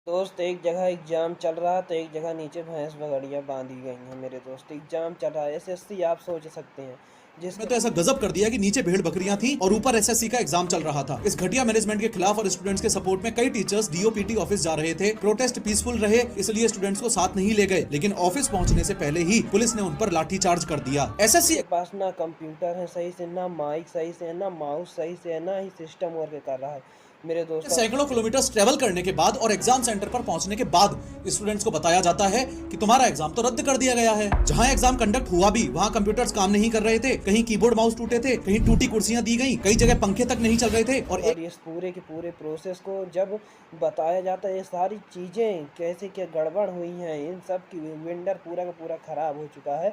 दोस्त एक जगह एग्जाम चल रहा है तो एक जगह नीचे भैंस बकरियां बांधी गई हैं मेरे दोस्त। एग्जाम चल रहा है, एसएससी आप सोच सकते हैं में जिसके तो ऐसा गजब कर दिया कि नीचे भेड़ बकरियां थी और ऊपर एसएससी का एग्जाम चल रहा था। इस घटिया मैनेजमेंट के खिलाफ और स्टूडेंट्स के सपोर्ट में कई टीचर्स डीओपीटी ऑफिस जा रहे थे। प्रोटेस्ट पीसफुल रहे इसलिए स्टूडेंट्स को साथ नहीं ले गए, लेकिन ऑफिस पहुंचने से पहले ही पुलिस ने उन पर लाठीचार्ज कर दिया। एसएससी के पास ना कंप्यूटर है सही से, ना माइक सही से, ना माउस सही से, ना ही सिस्टम वर्क कर रहा है मेरे दोस्तों। सैकड़ों किलोमीटर ट्रेवल करने के बाद और एग्जाम सेंटर पर पहुंचने के बाद स्टूडेंट्स को बताया जाता है कि तुम्हारा एग्जाम तो रद्द कर दिया गया है। जहां एग्जाम कंडक्ट हुआ भी वहां कंप्यूटर्स काम नहीं कर रहे थे, कहीं कीबोर्ड माउस टूटे थे, कहीं टूटी कुर्सियां दी गई, कई जगह पंखे तक नहीं चल रहे थे। और इस पूरे के पूरे प्रोसेस को जब बताया जाता है, ये सारी चीज़ें कैसे क्या गड़बड़ हुई हैं, इन सब की वेंडर पूरा का पूरा ख़राब हो चुका है।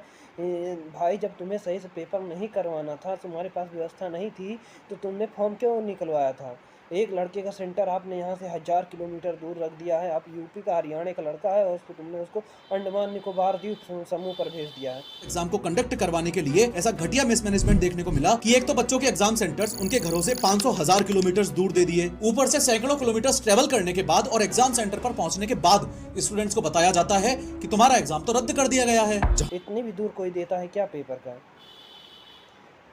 भाई जब तुम्हें सही से पेपर नहीं करवाना था, तुम्हारे पास व्यवस्था नहीं थी, तो तुमने फॉर्म क्यों निकलवाया था? एक लड़के का सेंटर आपने यहाँ से 1000 किलोमीटर दूर रख दिया है। आप यूपी का, हरियाणा का लड़का है और तुमने उसको अंडमान निकोबार द्वीप समूह पर भेज दिया है। एग्जाम को कंडक्ट करवाने के लिए ऐसा घटिया मिसमैनेजमेंट देखने को मिला कि एक तो बच्चों के एग्जाम सेंटर्स उनके घरों से 500,000 किलोमीटर दूर दे दिए, ऊपर से सैकड़ों किलोमीटर ट्रेवल करने के बाद और एग्जाम सेंटर पर पहुंचने के बाद स्टूडेंट्स को बताया जाता है कि तुम्हारा एग्जाम तो रद्द कर दिया गया है। इतनी भी दूर कोई देता है क्या पेपर का?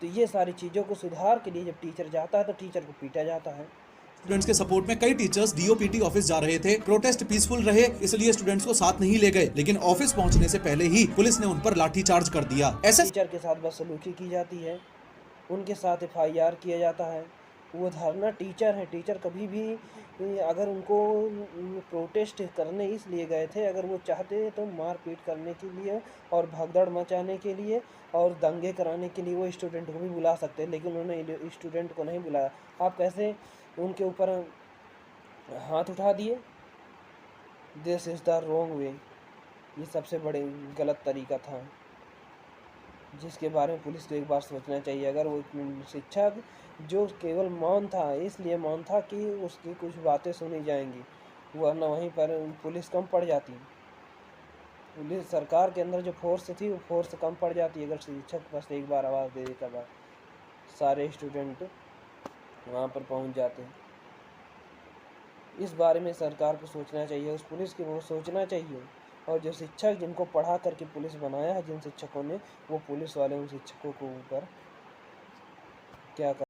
तो ये सारी चीज़ों को सुधार के लिए जब टीचर जाता है तो टीचर को पीटा जाता है। स्टूडेंट्स के सपोर्ट में कई टीचर्स डीओपीटी ऑफिस जा रहे थे। प्रोटेस्ट पीसफुल रहे इसलिए स्टूडेंट्स को साथ नहीं ले गए, लेकिन ऑफिस पहुंचने से पहले ही पुलिस ने उन पर लाठीचार्ज कर दिया। टीचर के साथ बदसलूकी की जाती है, उनके साथ एफआईआर किया जाता है। वो धरना टीचर है, टीचर कभी भी अगर उनको प्रोटेस्ट करने इसलिए गए थे, अगर वो चाहते तो मारपीट करने के लिए और भगदड़ मचाने के लिए और दंगे कराने के लिए वो स्टूडेंट को भी बुला सकते हैं, लेकिन उन्होंने स्टूडेंट को नहीं बुलाया। आप कैसे उनके ऊपर हाथ उठा दिए? This is the wrong way. ये सबसे बड़े गलत तरीका था जिसके बारे में पुलिस को एक बार सोचना चाहिए। अगर वो शिक्षक जो केवल मौन था, इसलिए मौन था कि उसकी कुछ बातें सुनी जाएंगी, वरना वहीं पर पुलिस कम पड़ जाती। पुलिस सरकार के अंदर जो फोर्स थी वो फोर्स कम पड़ जाती अगर शिक्षक बस एक बार आवाज़ दे देता, बार सारे स्टूडेंट वहाँ पर पहुँच जाते। इस बारे में सरकार को सोचना चाहिए, उस पुलिस को वो सोचना चाहिए। और जो शिक्षक जिनको पढ़ा करके पुलिस बनाया है, जिन शिक्षकों ने, वो पुलिस वाले उन शिक्षकों को ऊपर क्या कर